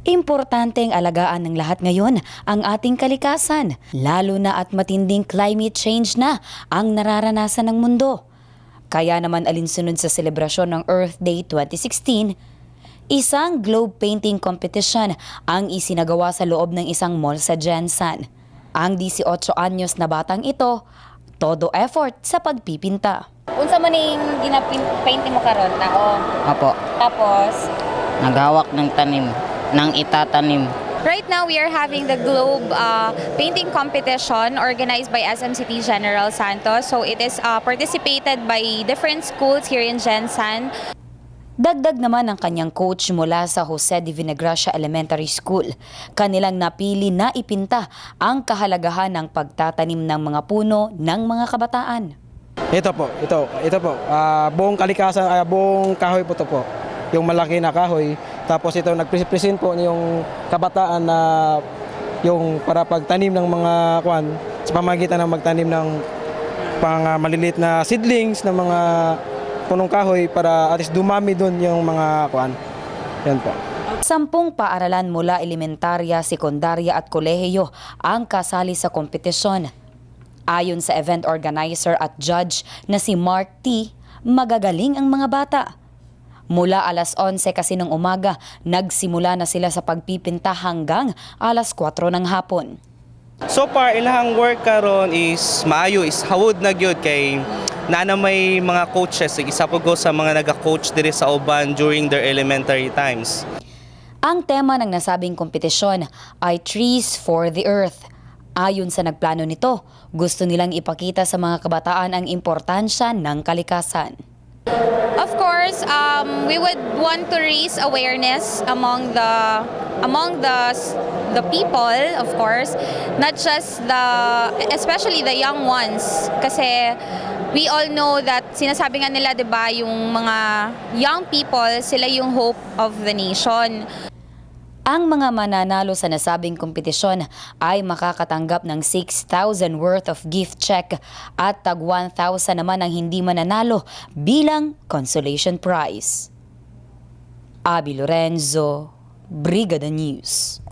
Importanteng alagaan ng lahat ngayon ang ating kalikasan, lalo na at matinding climate change na ang nararanasan ng mundo. Kaya naman alinsunod sa selebrasyon ng Earth Day 2016, isang globe painting competition ang isinagawa sa loob ng isang mall sa Jensan. Ang 18 anyos na batang ito, todo effort sa pagpipinta. Unsa man ning ginapainting mo karon tao? Apo, Tapos, naghawak ng tanim, ng itatanim. right now we are having the globe painting competition organized by SMCT General Santos. So it is participated by different schools here in Jensan. Dagdag naman ang kanyang coach mula sa Jose de Vinegracia Elementary School. Kanilang napili na ipinta ang kahalagahan ng pagtatanim ng mga puno ng mga kabataan. Ito po. Buong kalikasan, buong kahoy po ito po. Yung malaki na kahoy. Tapos ito, nag-present po yung kabataan na yung para pagtanim ng mga kwan, sa pamagitan ng magtanim ng maliliit na seedlings ng mga punong kahoy para at least dumami doon yung mga kwan. Yan po. 10 paaralan mula elementarya, sekundarya at kolehiyo ang kasali sa kompetisyon. Ayon sa event organizer at judge na si Mark T., magagaling ang mga bata. Mula alas 11 kasi ng umaga, nagsimula na sila sa pagpipinta hanggang alas 4 ng hapon. So far, ilahang work karon is maayo, is hawod na gyud kay na may mga coaches, isa po go sa mga naga-coach diri sa uban during their elementary times. Ang tema ng nasabing kompetisyon ay Trees for the Earth. Ayon sa nagplano nito, gusto nilang ipakita sa mga kabataan ang importansya ng kalikasan. Of course, we would want to raise awareness among the people, of course, not just especially the young ones, kasi we all know that sinasabi nga nila, 'di ba, yung mga young people, sila yung hope of the nation. Ang mga mananalo sa nasabing kompetisyon ay makakatanggap ng 6,000 worth of gift check at tag 1,000 naman ang hindi mananalo bilang consolation prize. Abby Lorenzo, Brigada News.